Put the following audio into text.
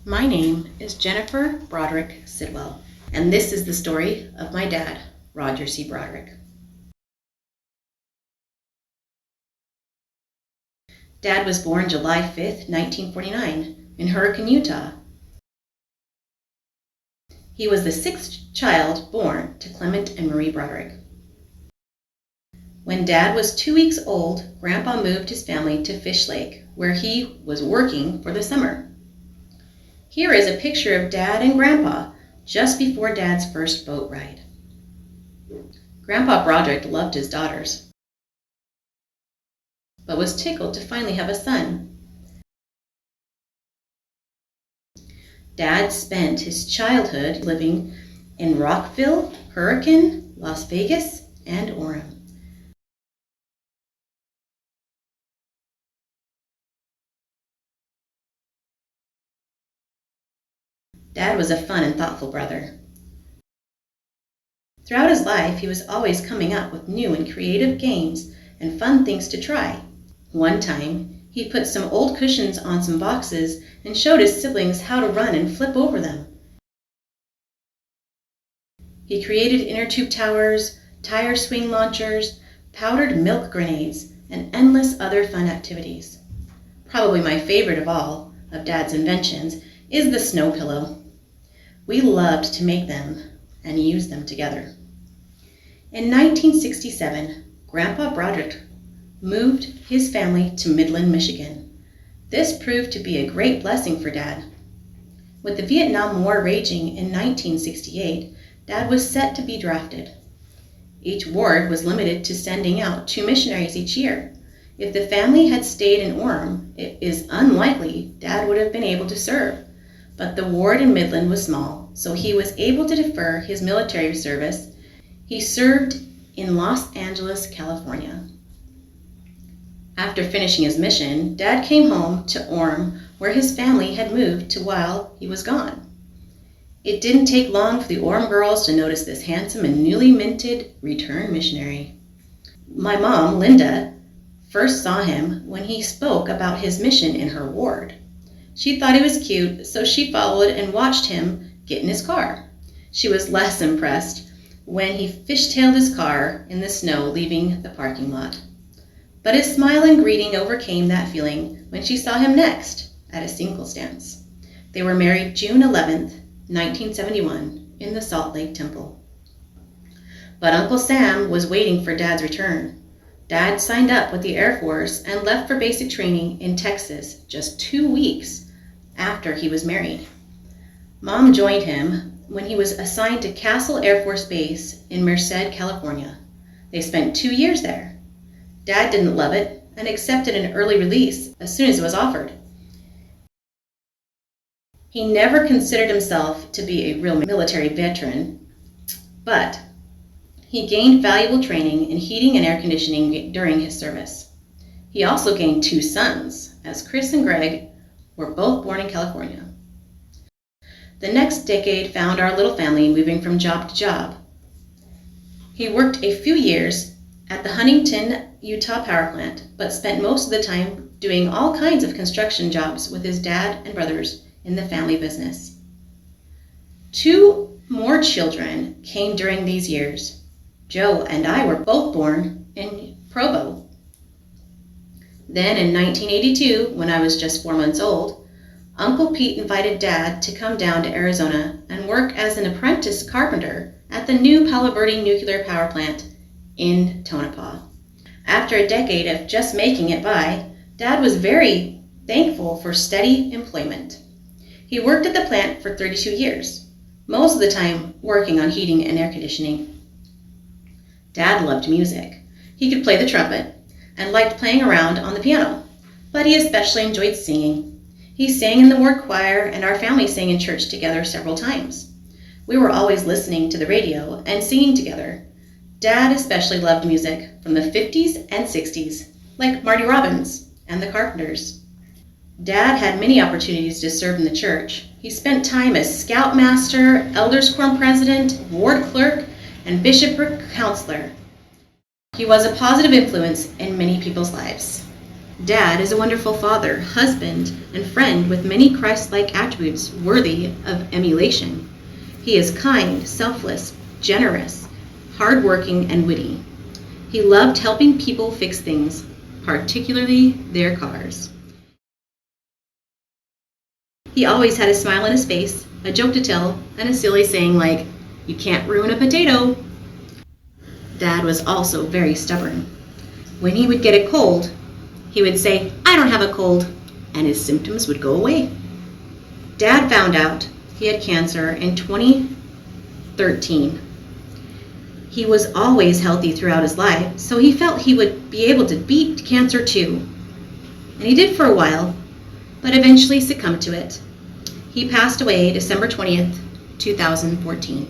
My name is Jennifer Broderick Sidwell, and this is the story of my dad, Roger C. Broderick. Dad was born July 5th, 1949, in Hurricane, Utah. He was the sixth child born to Clement and Marie Broderick. When Dad was 2 weeks old, Grandpa moved his family to Fish Lake, where he was working for the summer. Here is a picture of Dad and Grandpa just before Dad's first boat ride. Grandpa Broderick loved his daughters, but was tickled to finally have a son. Dad spent his childhood living in Rockville, Hurricane, Las Vegas, and Orem. Dad was a fun and thoughtful brother. Throughout his life, he was always coming up with new and creative games and fun things to try. One time, he put some old cushions on some boxes and showed his siblings how to run and flip over them. He created inner tube towers, tire swing launchers, powdered milk grenades, and endless other fun activities. Probably my favorite of all of Dad's inventions is the snow pillow. We loved to make them and use them together. In 1967, Grandpa Broderick moved his family to Midland, Michigan. This proved to be a great blessing for Dad. With the Vietnam War raging in 1968, Dad was set to be drafted. Each ward was limited to sending out 2 missionaries each year. If the family had stayed in Orem, it is unlikely Dad would have been able to serve. But the ward in Midland was small, so he was able to defer his military service. He served in Los Angeles, California. After finishing his mission, Dad came home to Orem, where his family had moved to while he was gone. It didn't take long for the Orem girls to notice this handsome and newly minted returned missionary. My mom, Linda, first saw him when he spoke about his mission in her ward. She thought he was cute, so she followed and watched him get in his car. She was less impressed when he fishtailed his car in the snow, leaving the parking lot. But his smile and greeting overcame that feeling when she saw him next at a singles dance. They were married June 11th, 1971, in the Salt Lake Temple. But Uncle Sam was waiting for Dad's return. Dad signed up with the Air Force and left for basic training in Texas just 2 weeks after he was married. Mom joined him when he was assigned to Castle Air Force Base in Merced, California. They spent 2 years there. Dad didn't love it and accepted an early release as soon as it was offered. He never considered himself to be a real military veteran, but he gained valuable training in heating and air conditioning during his service. He also gained 2 sons, as Chris and Greg were both born in California. The next decade found our little family moving from job to job. He worked a few years at the Huntington, Utah power plant, but spent most of the time doing all kinds of construction jobs with his dad and brothers in the family business. 2 more children came during these years. Joe and I were both born in Provo. Then in 1982, when I was just 4 months old, Uncle Pete invited Dad to come down to Arizona and work as an apprentice carpenter at the new Palo Verde nuclear power plant in Tonopah. After a decade of just making it by, Dad was very thankful for steady employment. He worked at the plant for 32 years, most of the time working on heating and air conditioning. Dad loved music. He could play the trumpet and liked playing around on the piano, but he especially enjoyed singing. He sang in the ward choir, and our family sang in church together several times. We were always listening to the radio and singing together. Dad especially loved music from the 50s and 60s, like Marty Robbins and the Carpenters. Dad had many opportunities to serve in the church. He spent time as scoutmaster, elders quorum president, ward clerk, and bishopric counselor. He was a positive influence in many people's lives. Dad is a wonderful father, husband, and friend with many Christ-like attributes worthy of emulation. He is kind, selfless, generous, hardworking, and witty. He loved helping people fix things, particularly their cars. He always had a smile on his face, a joke to tell, and a silly saying like, "You can't ruin a potato." Dad was also very stubborn. When he would get a cold, he would say, "I don't have a cold," and his symptoms would go away. Dad found out he had cancer in 2013. He was always healthy throughout his life, so he felt he would be able to beat cancer too. And he did for a while, but eventually succumbed to it. He passed away December 20th, 2014.